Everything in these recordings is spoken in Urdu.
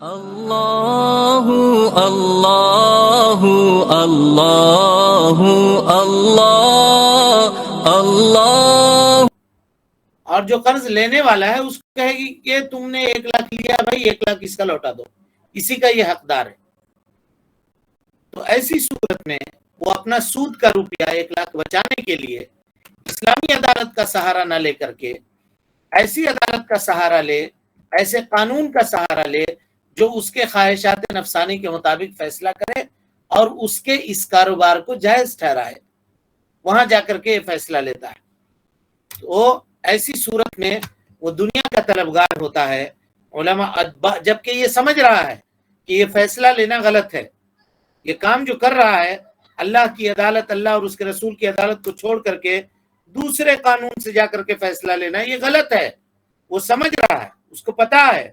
اللہ اللہ اللہ اللہ اللہ۔ اور جو قرض لینے والا ہے اس کو کہے گی کہ تم نے 1,00,000 لیا بھائی 1,00,000 اس کا لوٹا دو، اسی کا یہ حقدار ہے۔ تو ایسی صورت میں وہ اپنا سود کا روپیہ 1,00,000 بچانے کے لیے اسلامی عدالت کا سہارا نہ لے کر کے ایسی عدالت کا سہارا لے، ایسے قانون کا سہارا لے جو اس کے خواہشات نفسانی کے مطابق فیصلہ کرے اور اس کے اس کاروبار کو جائز ٹھہرائے، وہاں جا کر کے یہ فیصلہ لیتا ہے۔ تو ایسی صورت میں وہ دنیا کا طلبگار ہوتا ہے، علماء جبکہ یہ سمجھ رہا ہے کہ یہ فیصلہ لینا غلط ہے، یہ کام جو کر رہا ہے اللہ کی عدالت، اللہ اور اس کے رسول کی عدالت کو چھوڑ کر کے دوسرے قانون سے جا کر کے فیصلہ لینا یہ غلط ہے، وہ سمجھ رہا ہے، اس کو پتا ہے،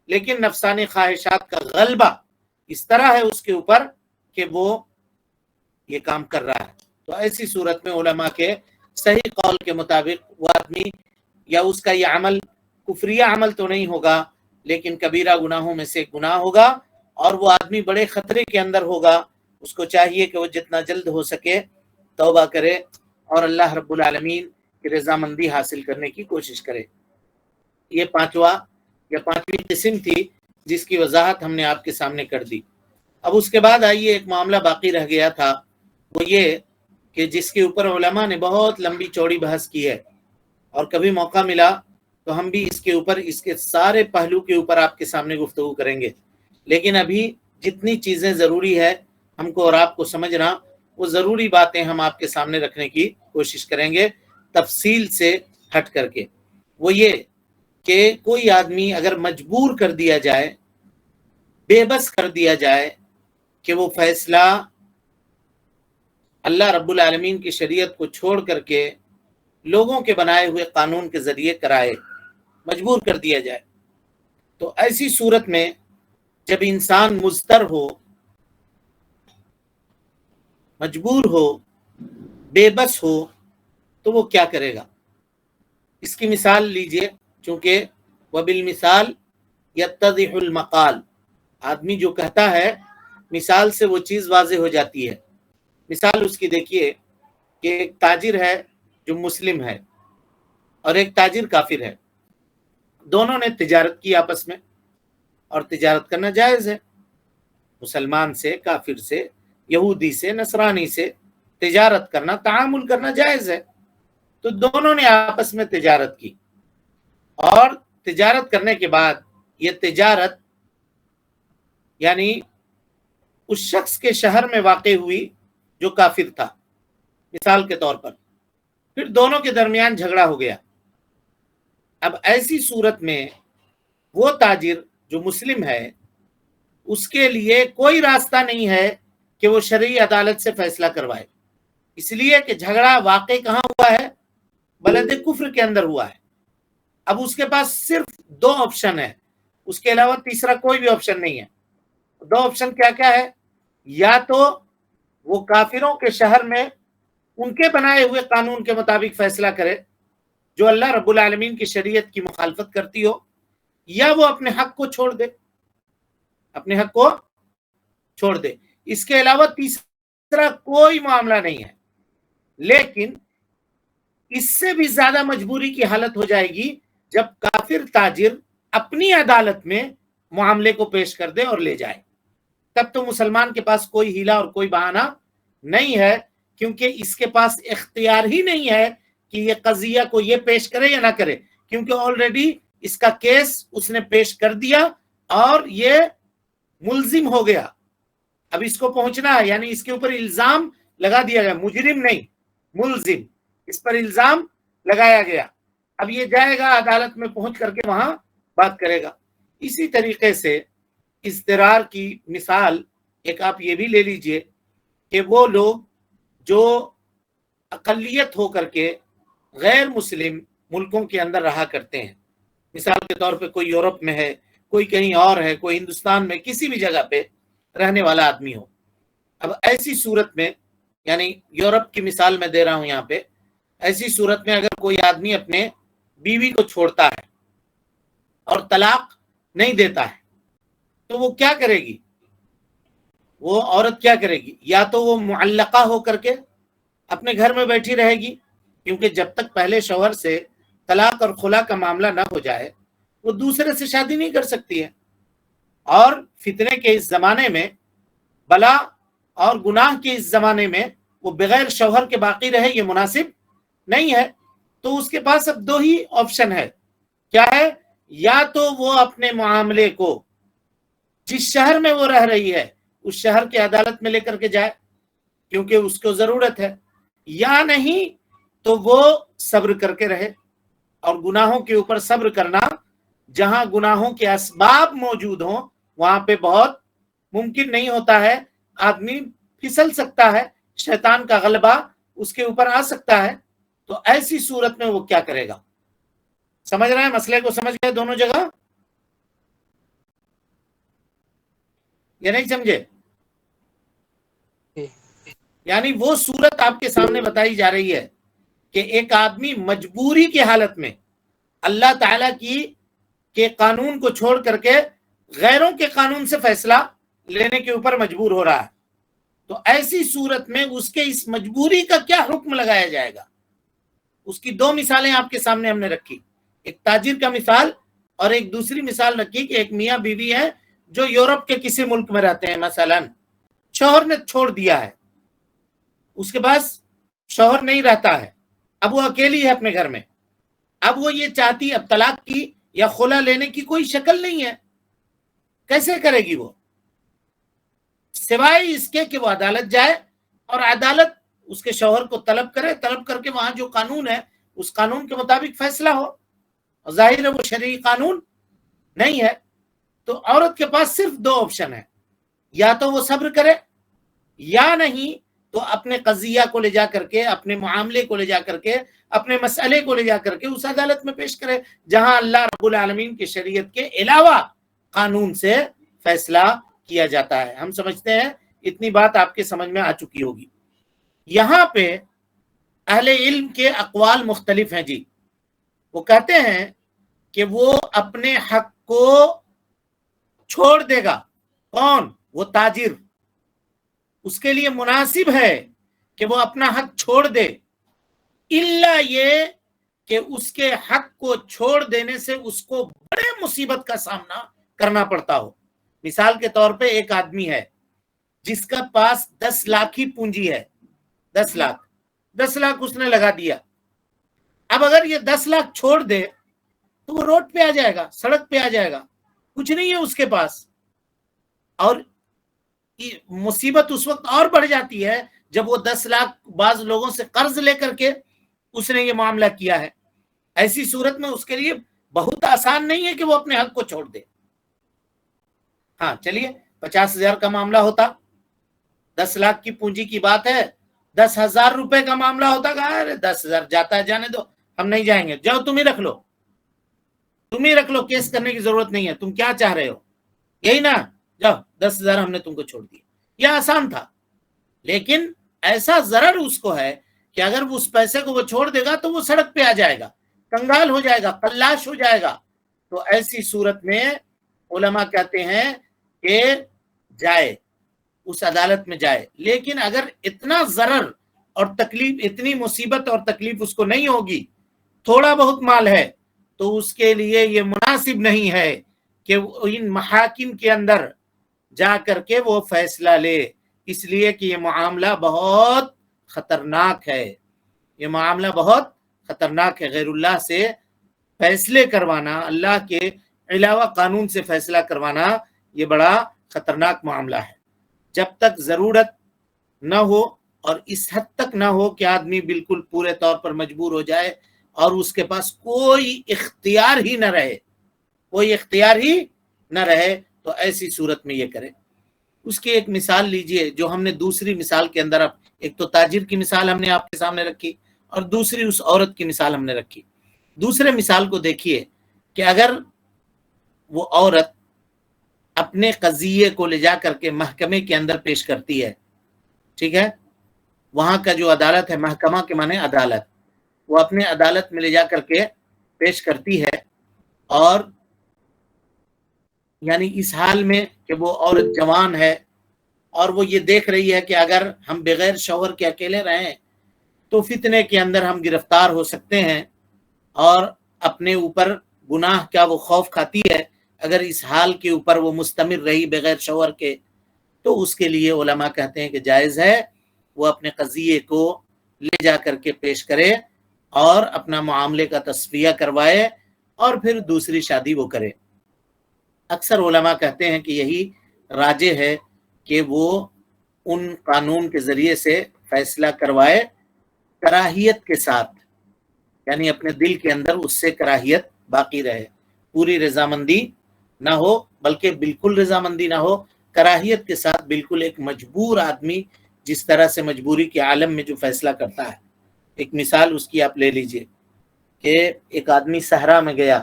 لیکن نفسانی خواہشات کا غلبہ اس طرح ہے اس کے اوپر کہ وہ یہ کام کر رہا ہے۔ تو ایسی صورت میں علماء کے صحیح قول کے مطابق وہ آدمی یا اس کا یہ عمل کفریہ عمل تو نہیں ہوگا، لیکن کبیرہ گناہوں میں سے گناہ ہوگا، اور وہ آدمی بڑے خطرے کے اندر ہوگا۔ اس کو چاہیے کہ وہ جتنا جلد ہو سکے توبہ کرے اور اللہ رب العالمین کی رضامندی حاصل کرنے کی کوشش کرے۔ یہ پانچویں قسم تھی جس کی وضاحت ہم نے آپ کے سامنے کر دی۔ اب اس کے بعد آئیے ایک معاملہ باقی رہ گیا تھا، وہ یہ کہ جس کے اوپر علماء نے بہت لمبی چوڑی بحث کی ہے، اور کبھی موقع ملا تو ہم بھی اس کے اوپر اس کے سارے پہلو کے اوپر آپ کے سامنے گفتگو کریں گے، لیکن ابھی جتنی چیزیں ضروری ہے ہم کو اور آپ کو سمجھنا، وہ ضروری باتیں ہم آپ کے سامنے رکھنے کی کوشش کریں گے تفصیل سے ہٹ کر کے۔ وہ یہ کہ کوئی آدمی اگر مجبور کر دیا جائے، بے بس کر دیا جائے کہ وہ فیصلہ اللہ رب العالمین کی شریعت کو چھوڑ کر کے لوگوں کے بنائے ہوئے قانون کے ذریعے کرائے، مجبور کر دیا جائے، تو ایسی صورت میں جب انسان مضطر ہو، مجبور ہو، بے بس ہو، تو وہ کیا کرے گا؟ اس کی مثال لیجئے، چونکہ وَبِالْمِثَال يَتَّضِحُ الْمَقَال، آدمی جو کہتا ہے مثال سے وہ چیز واضح ہو جاتی ہے۔ مثال اس کی دیکھیے کہ ایک تاجر ہے جو مسلم ہے اور ایک تاجر کافر ہے، دونوں نے تجارت کی آپس میں، اور تجارت کرنا جائز ہے، مسلمان سے، کافر سے، یہودی سے، نصرانی سے تجارت کرنا، تعامل کرنا جائز ہے۔ تو دونوں نے آپس میں تجارت کی، اور تجارت کرنے کے بعد یہ تجارت یعنی اس شخص کے شہر میں واقع ہوئی جو کافر تھا، مثال کے طور پر، پھر دونوں کے درمیان جھگڑا ہو گیا۔ اب ایسی صورت میں وہ تاجر جو مسلم ہے اس کے لیے کوئی راستہ نہیں ہے کہ وہ شرعی عدالت سے فیصلہ کروائے، اس لیے کہ جھگڑا واقع کہاں ہوا ہے؟ بلد کفر کے اندر ہوا ہے۔ اب اس کے پاس صرف 2 آپشن ہے، اس کے علاوہ تیسرا کوئی بھی آپشن نہیں ہے۔ 2 آپشن کیا کیا ہے؟ یا تو وہ کافروں کے شہر میں ان کے بنائے ہوئے قانون کے مطابق فیصلہ کرے جو اللہ رب العالمین کی شریعت کی مخالفت کرتی ہو، یا وہ اپنے حق کو چھوڑ دے، اپنے حق کو چھوڑ دے۔ اس کے علاوہ تیسرا کوئی معاملہ نہیں ہے، لیکن اس سے بھی زیادہ مجبوری کی حالت ہو جائے گی جب کافر تاجر اپنی عدالت میں معاملے کو پیش کر دے اور لے جائے، تب تو مسلمان کے پاس کوئی ہیلا اور کوئی بہانہ نہیں ہے، کیونکہ اس کے پاس اختیار ہی نہیں ہے کہ یہ قضیہ کو یہ پیش کرے یا نہ کرے، کیونکہ آلریڈی اس کا کیس اس نے پیش کر دیا اور یہ ملزم ہو گیا۔ اب اس کو پہنچنا ہے، یعنی اس کے اوپر الزام لگا دیا گیا، مجرم نہیں، ملزم، اس پر الزام لگایا گیا۔ اب یہ جائے گا عدالت میں پہنچ کر کے وہاں بات کرے گا۔ اسی طریقے سے اضطرار کی مثال ایک آپ یہ بھی لے لیجئے کہ وہ لوگ جو اقلیت ہو کر کے غیر مسلم ملکوں کے اندر رہا کرتے ہیں، مثال کے طور پہ کوئی یورپ میں ہے، کوئی کہیں اور ہے، کوئی ہندوستان میں کسی بھی جگہ پہ رہنے والا آدمی ہو۔ اب ایسی صورت میں، یعنی یورپ کی مثال میں دے رہا ہوں یہاں پہ، ایسی صورت میں اگر کوئی آدمی اپنے بیوی کو چھوڑتا ہے اور طلاق نہیں دیتا ہے، تو وہ کیا کرے گی؟ وہ عورت کیا کرے گی؟ یا تو وہ معلقہ ہو کر کے اپنے گھر میں بیٹھی رہے گی، کیونکہ جب تک پہلے شوہر سے طلاق اور خلا کا معاملہ نہ ہو جائے وہ دوسرے سے شادی نہیں کر سکتی ہے. اور فتنے کے اس زمانے میں، بلا اور گناہ کے اس زمانے میں وہ بغیر شوہر کے باقی رہے، یہ مناسب نہیں ہے. تو اس کے پاس اب دو ہی آپشن ہے. کیا ہے؟ یا تو وہ اپنے معاملے کو جس شہر میں وہ رہ رہی ہے اس شہر کی عدالت میں لے کر کے جائے، کیونکہ اس کو ضرورت ہے، یا نہیں تو وہ صبر کر کے رہے. اور گناہوں کے اوپر صبر کرنا، جہاں گناہوں کے اسباب موجود ہوں وہاں پہ بہت ممکن نہیں ہوتا ہے. آدمی پھسل سکتا ہے، شیطان کا غلبہ اس کے اوپر آ سکتا ہے. تو ایسی صورت میں وہ کیا کرے گا؟ سمجھ رہے ہیں مسئلے کو؟ سمجھ گئے دونوں جگہ یا نہیں سمجھے؟ یعنی وہ صورت آپ کے سامنے بتائی جا رہی ہے کہ ایک آدمی مجبوری کی حالت میں اللہ تعالیٰ کے قانون کو چھوڑ کر کے غیروں کے قانون سے فیصلہ لینے کے اوپر مجبور ہو رہا ہے. تو ایسی صورت میں اس کے اس مجبوری کا کیا حکم لگایا جائے گا؟ اس کی دو مثالیں آپ کے سامنے ہم نے رکھی، ایک تاجر کا مثال اور ایک دوسری مثال رکھی کہ ایک میاں بیوی ہے جو یورپ کے کسی ملک میں رہتے ہیں. مثلا شوہر نے چھوڑ دیا ہے، اس کے پاس شوہر نہیں رہتا ہے، اب وہ اکیلی ہے اپنے گھر میں. اب وہ یہ چاہتی، اب طلاق کی یا خلا لینے کی کوئی شکل نہیں ہے. کیسے کرے گی وہ؟ سوائے اس کے کہ وہ عدالت جائے اور عدالت اس کے شوہر کو طلب کرے، طلب کر کے وہاں جو قانون ہے اس قانون کے مطابق فیصلہ ہو. اور ظاہر ہے وہ شرعی قانون نہیں ہے. تو عورت کے پاس صرف دو آپشن ہے، یا تو وہ صبر کرے، یا نہیں تو اپنے قضیہ کو لے جا کر کے، اپنے معاملے کو لے جا کر کے، اپنے مسئلے کو لے جا کر کے اس عدالت میں پیش کرے جہاں اللہ رب العالمین کی شریعت کے علاوہ قانون سے فیصلہ کیا جاتا ہے. ہم سمجھتے ہیں اتنی بات آپ کے سمجھ میں آ چکی ہوگی. یہاں پہ اہل علم کے اقوال مختلف ہیں جی. وہ کہتے ہیں کہ وہ اپنے حق کو چھوڑ دے گا. کون؟ وہ تاجر. اس کے لیے مناسب ہے کہ وہ اپنا حق چھوڑ دے، الا یہ کہ اس کے حق کو چھوڑ دینے سے اس کو بڑے مصیبت کا سامنا کرنا پڑتا ہو. مثال کے طور پہ ایک آدمی ہے جس کا پاس 10 لاکھ ہی پونجی ہے، 10 لاکھ اس نے لگا دیا. اب اگر یہ 10 لاکھ چھوڑ دے تو وہ روڈ پہ آ جائے گا، سڑک پہ آ جائے گا، کچھ نہیں ہے اس کے پاس. اور مصیبت اس وقت اور بڑھ جاتی ہے جب وہ 10 لاکھ بعض لوگوں سے قرض لے کر کے اس نے یہ معاملہ کیا ہے. ایسی صورت میں اس کے لیے بہت آسان نہیں ہے کہ وہ اپنے حق کو چھوڑ دے. ہاں چلیے 50,000 کا معاملہ ہوتا، 10 لاکھ کی پونجی کی بات ہے، 10,000 روپے کا معاملہ ہوتا کہ ارے 10,000 جاتا ہے جانے دو، ہم نہیں جائیں گے، جاؤ تم ہی رکھ لو، کیس کرنے کی ضرورت نہیں ہے، تم کیا چاہ رہے ہو، یہی نا، جاؤ 10,000 ہم نے تم کو چھوڑ دیا. یہ آسان تھا. لیکن ایسا ضرر اس کو ہے کہ اگر اس پیسے کو وہ چھوڑ دے گا تو وہ سڑک پہ آ جائے گا، کنگال ہو جائے گا، قلاش ہو جائے گا. تو ایسی صورت میں علماء کہتے ہیں کہ جائے، اس عدالت میں جائے. لیکن اگر اتنا ضرر اور تکلیف، اتنی مصیبت اور تکلیف اس کو نہیں ہوگی، تھوڑا بہت مال ہے، تو اس کے لیے یہ مناسب نہیں ہے کہ ان محاکم کے اندر جا کر کے وہ فیصلہ لے. اس لیے کہ یہ معاملہ بہت خطرناک ہے، یہ معاملہ بہت خطرناک ہے. غیر اللہ سے فیصلے کروانا، اللہ کے علاوہ قانون سے فیصلہ کروانا، یہ بڑا خطرناک معاملہ ہے. جب تک ضرورت نہ ہو اور اس حد تک نہ ہو کہ آدمی بالکل پورے طور پر مجبور ہو جائے اور اس کے پاس کوئی اختیار ہی نہ رہے، تو ایسی صورت میں یہ کرے. اس کی ایک مثال لیجئے جو ہم نے دوسری مثال کے اندر، ایک تو تاجر کی مثال ہم نے آپ کے سامنے رکھی اور دوسری اس عورت کی مثال ہم نے رکھی. دوسرے مثال کو دیکھیے کہ اگر وہ عورت اپنے قضیے کو لے جا کر کے محکمے کے اندر پیش کرتی ہے، ٹھیک ہے، وہاں کا جو عدالت ہے، محکمہ کے معنی عدالت، وہ اپنے عدالت میں لے جا کر کے پیش کرتی ہے اور یعنی اس حال میں کہ وہ عورت جوان ہے اور وہ یہ دیکھ رہی ہے کہ اگر ہم بغیر شوہر کے اکیلے رہیں تو فتنے کے اندر ہم گرفتار ہو سکتے ہیں اور اپنے اوپر گناہ کا وہ خوف کھاتی ہے، اگر اس حال کے اوپر وہ مستمر رہی بغیر شوہر کے، تو اس کے لیے علماء کہتے ہیں کہ جائز ہے وہ اپنے قضیے کو لے جا کر کے پیش کرے اور اپنا معاملے کا تصفیہ کروائے اور پھر دوسری شادی وہ کرے۔ اکثر علماء کہتے ہیں کہ یہی راجح ہے کہ وہ ان قانون کے ذریعے سے فیصلہ کروائے کراہیت کے ساتھ، یعنی اپنے دل کے اندر اس سے کراہیت باقی رہے، پوری رضامندی نہ ہو بلکہ بالکل رضامندی نہ ہو، کراہیت کے ساتھ بالکل ایک مجبور آدمی جس طرح سے مجبوری کے عالم میں جو فیصلہ کرتا ہے۔ ایک مثال اس کی آپ لے لیجئے کہ ایک آدمی صحرا میں گیا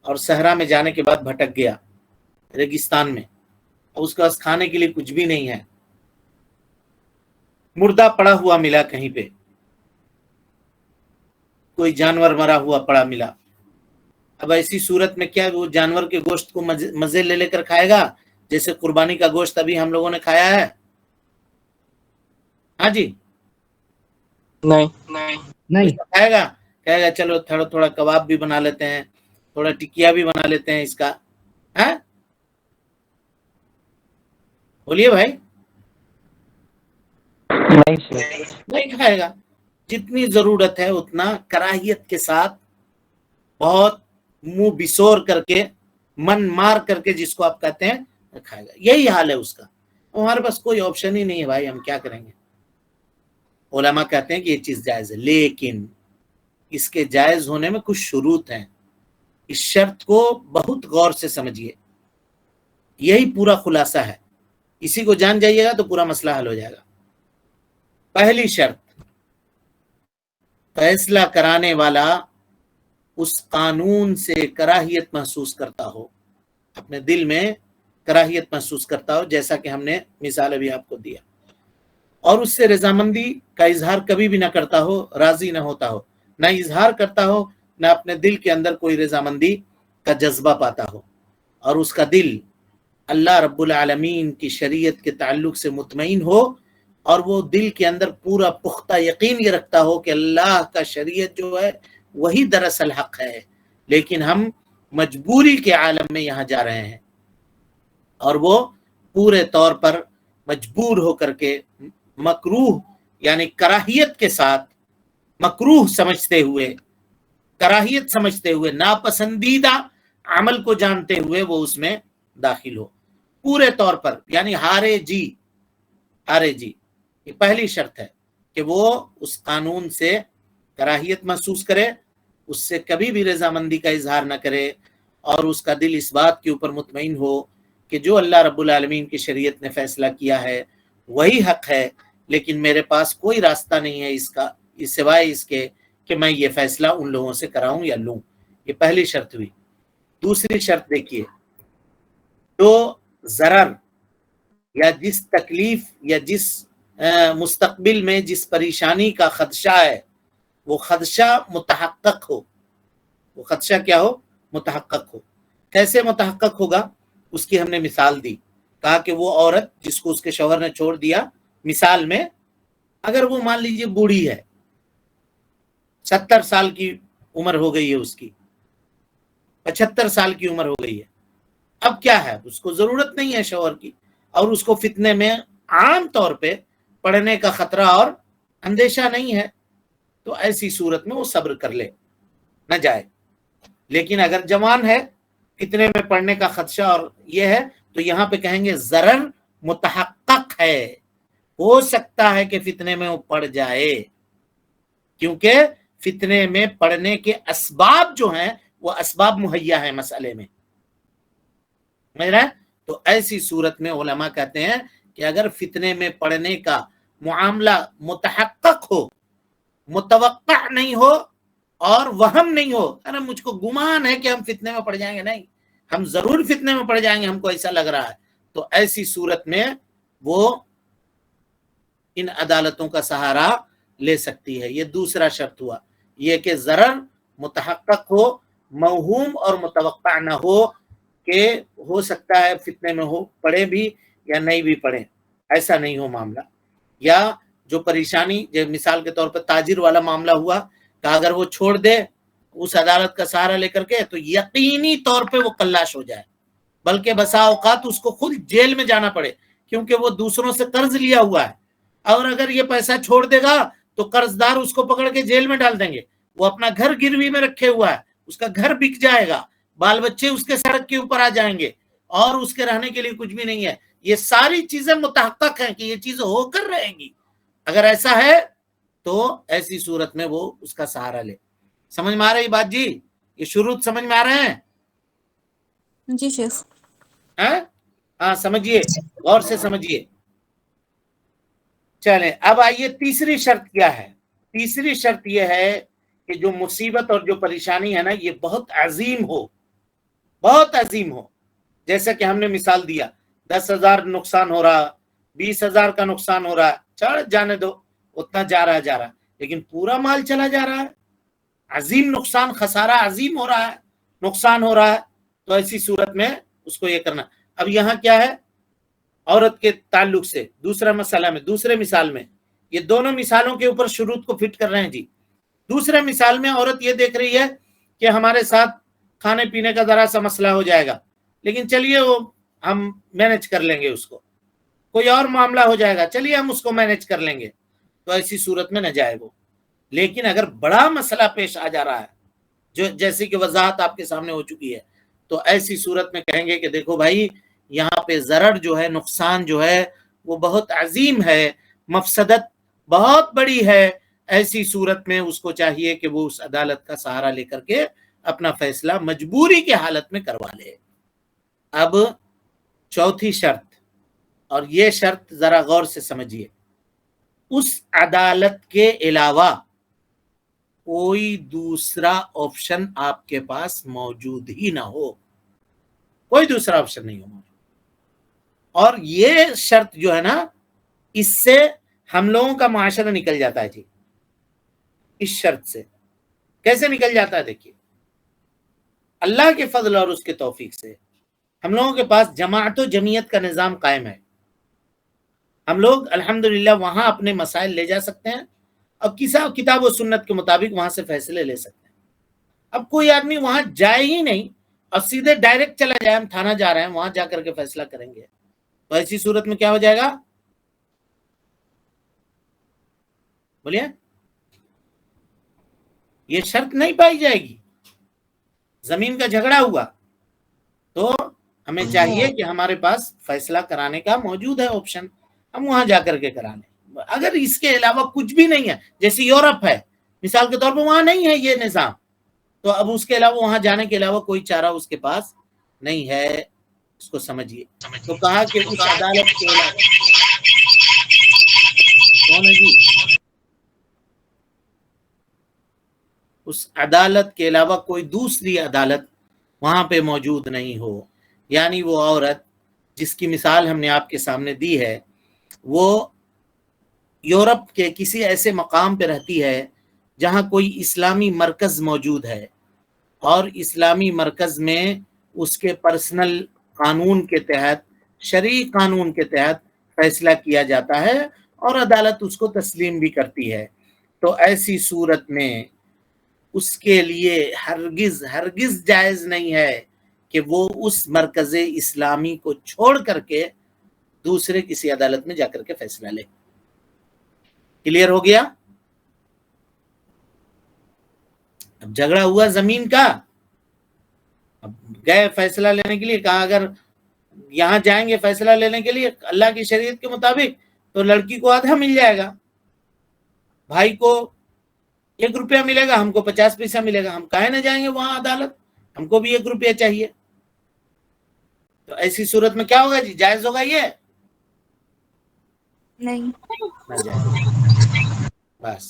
اور صحرا میں جانے کے بعد بھٹک گیا ریگستان میں، اور اس کے پاس کھانے کے لیے کچھ بھی نہیں ہے، مردہ پڑا ہوا ملا کہیں پہ، کوئی جانور مرا ہوا پڑا ملا۔ اب ایسی صورت میں کیا وہ جانور کے گوشت کو مزے لے کر کھائے گا جیسے قربانی کا گوشت ابھی ہم لوگوں نے کھایا ہے؟ ہاں جی نہیں کھائے گا، کہے گا چلو تھوڑا تھوڑا کباب بھی بنا لیتے ہیں، تھوڑا ٹکیا بھی بنا لیتے ہیں اس کا، ہاں بولیے بھائی، نہیں کھائے گا۔ جتنی ضرورت ہے اتنا کراہیت کے ساتھ، بہت منہ بسور کر کے، من مار کر کے جس کو آپ کہتے ہیں کھائے گا، یہی حال ہے اس کا۔ ہمارے پاس کوئی آپشن ہی نہیں ہے بھائی، ہم کیا کریں گے؟ علماء کہتے ہیں کہ یہ چیز جائز ہے، لیکن اس کے جائز ہونے میں کچھ شروط ہیں، اس شرط کو بہت غور سے سمجھیے، یہی پورا خلاصہ ہے، اسی کو جان جائیے گا تو پورا مسئلہ حل ہو جائے گا۔ پہلی شرط، فیصلہ کرانے والا اس قانون سے کراہیت محسوس کرتا ہو، اپنے دل میں کراہیت محسوس کرتا ہو، جیسا کہ ہم نے مثال ابھی آپ کو دیا، اور اس سے رضامندی کا اظہار کبھی بھی نہ کرتا ہو، راضی نہ ہوتا ہو، نہ اظہار کرتا ہو، نہ اپنے دل کے اندر کوئی رضامندی کا جذبہ پاتا ہو، اور اس کا دل اللہ رب العالمین کی شریعت کے تعلق سے مطمئن ہو، اور وہ دل کے اندر پورا پختہ یقین یہ رکھتا ہو کہ اللہ کا شریعت جو ہے وہی دراصل حق ہے، لیکن ہم مجبوری کے عالم میں یہاں جا رہے ہیں، اور وہ پورے طور پر مجبور ہو کر کے مکروہ یعنی کراہیت کے ساتھ، مکروہ سمجھتے ہوئے، کراہیت سمجھتے ہوئے، ناپسندیدہ عمل کو جانتے ہوئے وہ اس میں داخل ہو پورے طور پر، یعنی ہارے جی یہ پہلی شرط ہے کہ وہ اس قانون سے کراہیت محسوس کرے، اس سے کبھی بھی رضامندی کا اظہار نہ کرے، اور اس کا دل اس بات کے اوپر مطمئن ہو کہ جو اللہ رب العالمین کی شریعت نے فیصلہ کیا ہے وہی حق ہے، لیکن میرے پاس کوئی راستہ نہیں ہے اس کا سوائے اس کے کہ میں یہ فیصلہ ان لوگوں سے کراؤں یا لوں۔ یہ پہلی شرط ہوئی۔ دوسری شرط دیکھیے، جو ضرر یا جس تکلیف یا جس مستقبل میں جس پریشانی کا خدشہ ہے وہ خدشہ متحقق ہو، وہ خدشہ کیا ہو؟ متحقق ہو۔ کیسے متحقق ہوگا؟ اس کی ہم نے مثال دی، کہا کہ وہ عورت جس کو اس کے شوہر نے چھوڑ دیا، مثال میں اگر وہ مان لیجئے بوڑھی ہے، 70 سال کی عمر ہو گئی ہے، اس کی 75 سال کی عمر ہو گئی ہے، اب کیا ہے، اس کو ضرورت نہیں ہے شوہر کی، اور اس کو فتنے میں عام طور پہ پڑنے کا خطرہ اور اندیشہ نہیں ہے، تو ایسی صورت میں وہ صبر کر لے، نہ جائے۔ لیکن اگر جوان ہے، فتنے میں پڑنے کا خدشہ اور یہ ہے، تو یہاں پہ کہیں گے ضرر متحقق ہے، ہو سکتا ہے کہ فتنے میں وہ پڑ جائے، کیونکہ فتنے میں پڑنے کے اسباب جو ہیں وہ اسباب مہیا ہیں مسئلے میں، تو ایسی صورت میں علماء کہتے ہیں کہ اگر فتنے میں پڑنے کا معاملہ متحقق ہو، متوقع نہیں ہو اور وہم نہیں ہو، ارے مجھ کو گمان ہے کہ ہم فتنے میں پڑ جائیں گے، نہیں، ہم ضرور فتنے میں پڑ جائیں گے، ہم کو ایسا لگ رہا ہے، تو ایسی صورت میں وہ ان عدالتوں کا سہارا لے سکتی ہے۔ یہ دوسرا شرط ہوا، یہ کہ ضرر متحقق ہو، موہوم اور متوقع نہ ہو، کہ ہو سکتا ہے فتنے میں ہو پڑھے بھی یا نہیں بھی پڑھیں، ایسا نہیں ہو معاملہ. یا جو پریشانی مثال کے طور پر تاجر والا معاملہ ہوا کہ اگر وہ چھوڑ دے اس عدالت کا سہارا لے کر کے تو یقینی طور پہ وہ کلاش ہو جائے، بلکہ بسا اوقات اس کو خود جیل میں جانا پڑے، کیونکہ وہ دوسروں سے قرض لیا ہوا ہے. اور اگر یہ پیسہ چھوڑ دے گا تو قرض دار اس کو پکڑ کے جیل میں ڈال دیں گے. وہ اپنا گھر گروی میں رکھے ہوا ہے، اس کا گھر بک جائے گا، بال بچے اس کے سڑک کے اوپر آ جائیں گے اور اس کے رہنے کے لیے کچھ بھی نہیں ہے. یہ ساری چیزیں متحقق ہیں کہ یہ چیزیں ہو کر رہیں گی. اگر ایسا ہے تو ایسی صورت میں وہ اس کا سہارا لے. سمجھ میں آ رہی بات جی؟ یہ شروط سمجھ میں آ رہے ہیں؟ جی شیخ. ہاں سمجھیے، غور سے سمجھیے. چلیں اب آئیے تیسری شرط کیا ہے. تیسری شرط یہ ہے کہ جو مصیبت اور جو پریشانی ہے نا یہ بہت عظیم ہو، بہت عظیم ہو. جیسا کہ ہم نے مثال دیا 10,000 نقصان ہو رہا، 20,000 کا نقصان ہو رہا ہے، چڑھ جانے دو، اتنا جا رہا لیکن پورا مال چلا جا رہا ہے، عظیم نقصان، خسارہ عظیم ہو رہا ہے، نقصان ہو رہا ہے. تو ایسی صورت میں اس کو یہ کرنا. اب یہاں کیا ہے عورت کے تعلق سے دوسرا مسئلہ میں، دوسرے مثال میں، یہ دونوں مثالوں کے اوپر شروط کو فٹ کر رہے ہیں جی. دوسرے مثال میں عورت یہ دیکھ رہی ہے کہ ہمارے ساتھ کھانے پینے کا ذرا سا مسئلہ ہو جائے گا، لیکن چلیے وہ ہم مینج کر لیں گے، اس کو کوئی اور معاملہ ہو جائے گا، چلیے ہم اس کو مینج کر لیں گے. تو ایسی صورت میں نہ جائے وہ. لیکن اگر بڑا مسئلہ پیش آ جا رہا ہے جو جیسی کہ وضاحت آپ کے سامنے ہو چکی ہے، تو ایسی صورت میں کہیں گے کہ دیکھو بھائی یہاں پہ ضرر جو ہے، نقصان جو ہے وہ بہت عظیم ہے، مفسدت بہت بڑی ہے. ایسی صورت میں اس کو چاہیے کہ وہ اس عدالت کا سہارا لے کر کے اپنا فیصلہ مجبوری کی حالت میں کروا لے. اب چوتھی شرط، اور یہ شرط ذرا غور سے سمجھیے، اس عدالت کے علاوہ کوئی دوسرا آپشن آپ کے پاس موجود ہی نہ ہو، کوئی دوسرا آپشن نہیں ہو موجود. اور یہ شرط جو ہے نا، اس سے ہم لوگوں کا معاشرہ نکل جاتا ہے جی. اس شرط سے کیسے نکل جاتا ہے؟ دیکھیے، اللہ کے فضل اور اس کے توفیق سے ہم لوگوں کے پاس جماعت و جمعیت کا نظام قائم ہے. ہم لوگ الحمدللہ وہاں اپنے مسائل لے جا سکتے ہیں اور کتاب و سنت کے مطابق وہاں سے فیصلے لے سکتے ہیں. اب کوئی آدمی وہاں جائے ہی نہیں اور سیدھے ڈائریکٹ چلا جائے، ہم تھانہ جا رہے ہیں وہاں جا کر کے فیصلہ کریں گے، تو ایسی صورت میں کیا ہو جائے گا؟ بولیے. یہ شرط نہیں پائی جائے گی. زمین کا جھگڑا ہوا تو ہمیں چاہیے کہ ہمارے پاس فیصلہ کرانے کا موجود ہے آپشن، ہم وہاں جا کر کے کرا لیں. اگر اس کے علاوہ کچھ بھی نہیں ہے، جیسے یورپ ہے مثال کے طور پر، وہاں نہیں ہے یہ نظام، تو اب اس کے علاوہ وہاں جانے کے علاوہ کوئی چارہ اس کے پاس نہیں ہے. اس کو سمجھیے. تو کہا کہ اس عدالت کے علاوہ کون ہے جی؟ اس عدالت کے علاوہ کوئی دوسری عدالت وہاں پہ موجود نہیں ہو. یعنی وہ عورت جس کی مثال ہم نے آپ کے سامنے دی ہے، وہ یورپ کے کسی ایسے مقام پہ رہتی ہے جہاں کوئی اسلامی مرکز موجود ہے، اور اسلامی مرکز میں اس کے پرسنل قانون کے تحت، شرعی قانون کے تحت فیصلہ کیا جاتا ہے اور عدالت اس کو تسلیم بھی کرتی ہے. تو ایسی صورت میں اس کے لیے ہرگز جائز نہیں ہے کہ وہ اس مرکز اسلامی کو چھوڑ کر کے دوسرے کسی عدالت میں جا کر کے فیصلہ لے. کلیئر ہو گیا؟ اب جھگڑا ہوا زمین کا، اب گئے فیصلہ لینے کے لیے، کہا اگر یہاں جائیں گے فیصلہ لینے کے لیے اللہ کی شریعت کے مطابق تو لڑکی کو آدھا مل جائے گا، بھائی کو 1 روپیہ ملے گا، ہم کو 50 پیسہ ملے گا. ہم کہے نہ جائیں گے وہاں عدالت، ہم کو بھی 1 روپیہ چاہیے. تو ایسی صورت میں کیا ہوگا جی؟ جائز ہوگا یہ؟ نہیں. ناجائز. بس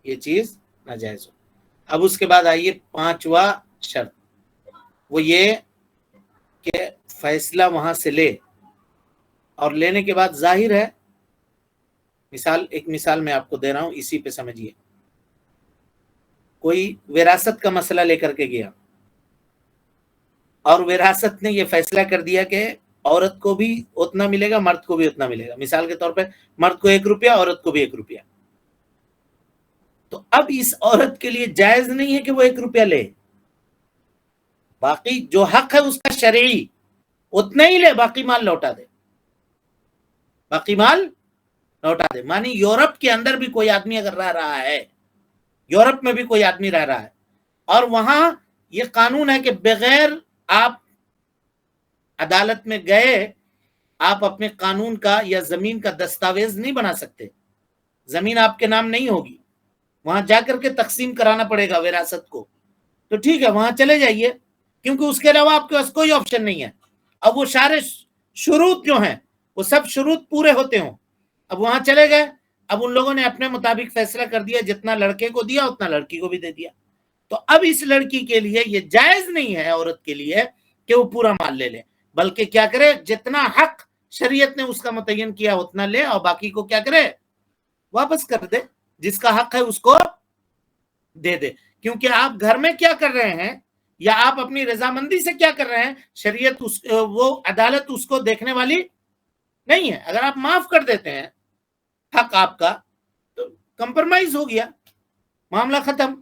یہ چیز ناجائز ہو. اب اس کے بعد آئیے 5واں شرط، وہ یہ کہ فیصلہ وہاں سے لے، اور لینے کے بعد ظاہر ہے، ایک مثال میں آپ کو دے رہا ہوں، اسی پہ سمجھیے. کوئی وراثت کا مسئلہ لے کر کے گیا اور وراثت نے یہ فیصلہ کر دیا کہ عورت کو بھی اتنا ملے گا، مرد کو بھی اتنا ملے گا. مثال کے طور پہ مرد کو 1 روپیہ، عورت کو بھی 1 روپیہ. تو اب اس عورت کے لیے جائز نہیں ہے کہ وہ 1 روپیہ لے. باقی جو حق ہے اس کا شرعی اتنا ہی لے، باقی مال لوٹا دے. باقی مال لوٹا دے. مانی یورپ کے اندر بھی کوئی آدمی اگر رہ رہا ہے، یورپ میں بھی کوئی آدمی رہ رہا ہے، اور وہاں یہ قانون ہے کہ بغیر آپ عدالت میں گئے آپ اپنے قانون کا یا زمین کا دستاویز نہیں بنا سکتے. زمین آپ کے نام نہیں ہوگی، وہاں جا کر کے تقسیم کرانا پڑے گا وراثت کو. تو ٹھیک ہے، وہاں چلے جائیے، کیونکہ اس کے علاوہ آپ کے پاس کوئی آپشن نہیں ہے. اب وہ سارے شروط جو ہیں وہ سب شروط پورے ہوتے ہوں. اب وہاں چلے گئے، اب ان لوگوں نے اپنے مطابق فیصلہ کر دیا، جتنا لڑکے کو دیا اتنا لڑکی کو بھی دے دیا. تو اب اس لڑکی کے لیے یہ جائز نہیں ہے عورت کے لیے کہ وہ پورا مال لے لے، بلکہ کیا کرے، جتنا حق شریعت نے اس کا متعین کیا اتنا لے، اور باقی کو کیا کرے، واپس کر دے. جس کا حق ہے اس کو دے دے. کیونکہ آپ گھر میں کیا کر رہے ہیں یا آپ اپنی رضامندی سے کیا کر رہے ہیں، شریعت وہ عدالت اس کو دیکھنے والی نہیں ہے. اگر آپ معاف کر دیتے ہیں حق آپ کا تو کمپرمائز ہو گیا، معاملہ ختم.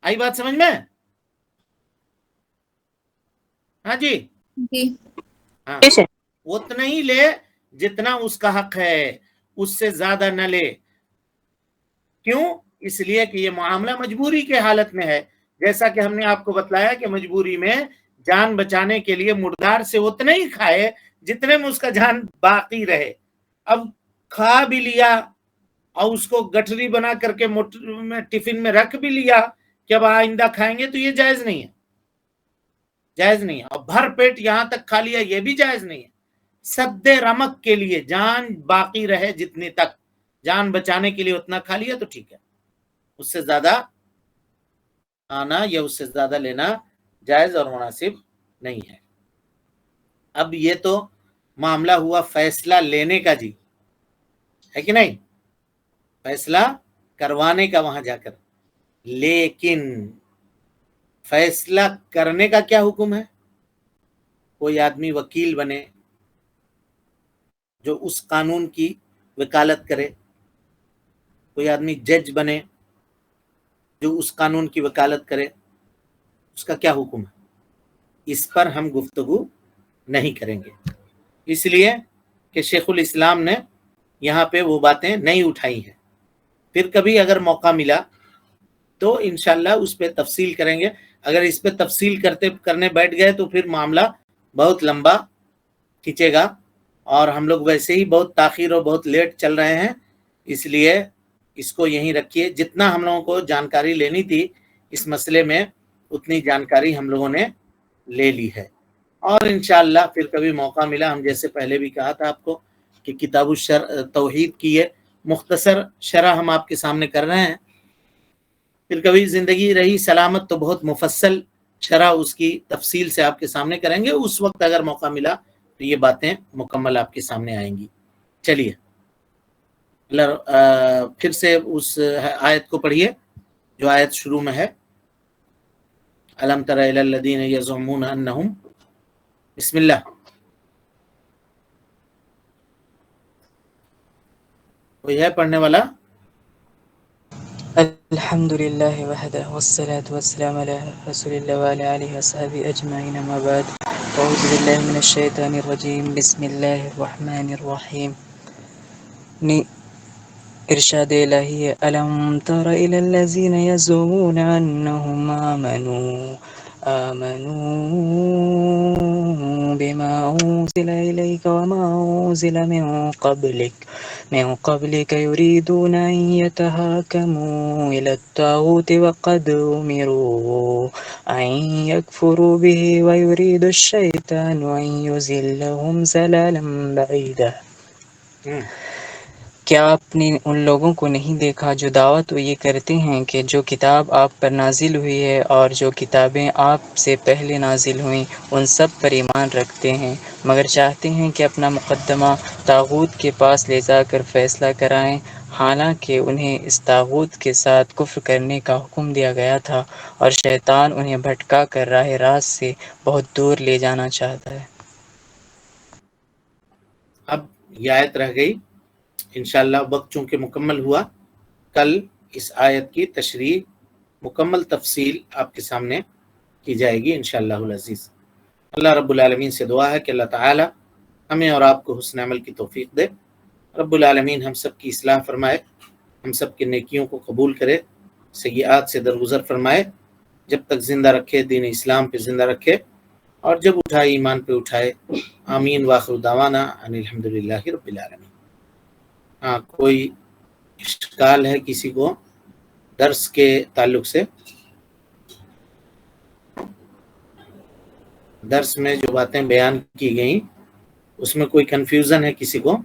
آئی بات سمجھ میں؟ ہاں جی جی ہاں، اتنا ہی لے جتنا اس کا حق ہے، اس سے زیادہ نہ لے. کیوں؟ اس لیے کہ یہ معاملہ مجبوری کے حالت میں ہے. جیسا کہ ہم نے آپ کو بتلایا کہ مجبوری میں جان بچانے کے لیے مردار سے اتنا ہی کھائے جتنے میں اس کا جان باقی رہے. اب کھا بھی لیا اور اس کو گٹھری بنا کر کے ٹفن میں رکھ بھی لیا کہ اب آئندہ کھائیں گے، تو یہ جائز نہیں ہے، جائز نہیں ہے. اور بھر پیٹ یہاں تک کھا لیا، یہ بھی جائز نہیں ہے. سد رمق کے لیے جان باقی رہے، جتنے تک جان بچانے کے لیے اتنا کھا لیا تو ٹھیک ہے. اس سے زیادہ آنا یا اس سے زیادہ لینا جائز اور مناسب نہیں ہے. اب یہ تو معاملہ ہوا فیصلہ لینے کا، جی ہے کہ نہیں، فیصلہ کروانے کا وہاں جا کر. لیکن فیصلہ کرنے کا کیا حکم ہے؟ کوئی آدمی وکیل بنے جو اس قانون کی وکالت کرے، کوئی آدمی جج بنے جو اس قانون کی وکالت کرے. اس کا کیا حکم ہے؟ اس پر ہم گفتگو نہیں کریں گے، اس لیے کہ شیخ الاسلام نے یہاں پہ وہ باتیں نہیں اٹھائی ہیں. پھر کبھی اگر موقع ملا تو انشاءاللہ اس پہ تفصیل کریں گے. اگر اس پہ تفصیل کرنے بیٹھ گئے تو پھر معاملہ بہت لمبا کھینچے گا، اور ہم لوگ ویسے ہی بہت تاخیر اور بہت لیٹ چل رہے ہیں. اس لیے اس کو یہیں رکھیے. جتنا ہم لوگوں کو جانکاری لینی تھی اس مسئلے میں اتنی جانکاری ہم لوگوں نے لے لی ہے. اور انشاءاللہ پھر کبھی موقع ملا، ہم جیسے پہلے بھی کہا تھا آپ کو کہ کتاب توحید کی ہے مختصر شرح ہم آپ کے سامنے کر رہے ہیں. پھر کبھی زندگی رہی سلامت تو بہت مفصل شرح اس کی تفصیل سے آپ کے سامنے کریں گے. اس وقت اگر موقع ملا تو یہ باتیں مکمل آپ کے سامنے آئیں گی. چلیے پھر سے اس آیت کو پڑھیے جو آیت شروع میں ہے، الم تر الی الذین یزعمون انہم. بسم اللہ. کوئی ہے پڑھنے والا؟ الحمد لله وحده والصلاة والسلام على رسول الله وعلى آله وصحبه أجمعين. ما بعد، أعوذ بالله من الشيطان الرجيم. بسم الله الرحمن الرحيم. ارشاد الہی ہے. الم تر الی الذین یزعمون انہم آمنوا بما انزل الیک وما انزل من قبلک یریدون ان یتحاکموا الی الطاغوت وقد امروا ان یکفروا به ویرید الشیطان ان یضلهم ضلالا بعیدا. کیا آپ نے ان لوگوں کو نہیں دیکھا جو دعویٰ تو یہ کرتے ہیں کہ جو کتاب آپ پر نازل ہوئی ہے اور جو کتابیں آپ سے پہلے نازل ہوئیں ان سب پر ایمان رکھتے ہیں، مگر چاہتے ہیں کہ اپنا مقدمہ طاغوت کے پاس لے جا کر فیصلہ کرائیں. حالانکہ انہیں اس طاغوت کے ساتھ کفر کرنے کا حکم دیا گیا تھا، اور شیطان انہیں بھٹکا کر راہ راست سے بہت دور لے جانا چاہتا ہے۔ اب یہ آیت رہ گئی، انشاءاللہ وقت چونکہ مکمل ہوا، کل اس آیت کی تشریح مکمل تفصیل آپ کے سامنے کی جائے گی انشاءاللہ العزیز۔ اللہ رب العالمین سے دعا ہے کہ اللہ تعالی ہمیں اور آپ کو حسن عمل کی توفیق دے، رب العالمین ہم سب کی اصلاح فرمائے، ہم سب کی نیکیوں کو قبول کرے، سیئات سے درگزر فرمائے، جب تک زندہ رکھے دین اسلام پہ زندہ رکھے، اور جب اٹھائے ایمان پہ اٹھائے۔ آمین واخر دعوانا ان الحمدللہ رب العالمین۔ ہاں، کوئی اشکال ہے کسی کو درس کے تعلق سے؟ درس میں جو باتیں بیان کی گئیں اس میں کوئی کنفیوژن ہے کسی کو؟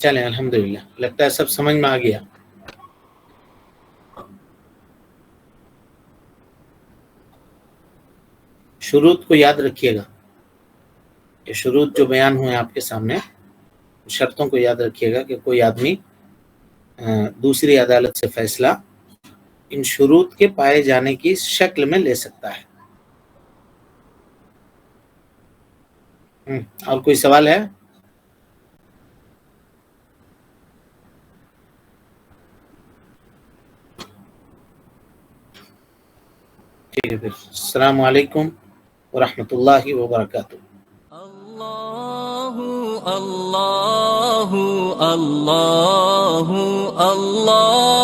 چلیں الحمدللہ، لگتا ہے سب سمجھ میں آ گیا۔ شروط کو یاد رکھیے گا، یہ شروط جو بیان ہوئے آپ کے سامنے، شرطوں کو یاد رکھیے گا کہ کوئی آدمی دوسری عدالت سے فیصلہ ان شروط کے پائے جانے کی شکل میں لے سکتا ہے۔ اور کوئی سوال ہے؟ ٹھیک ہے پھر، السلام علیکم ورحمۃ اللہ وبرکاتہ۔ اللہ اللہ اللہ اللہ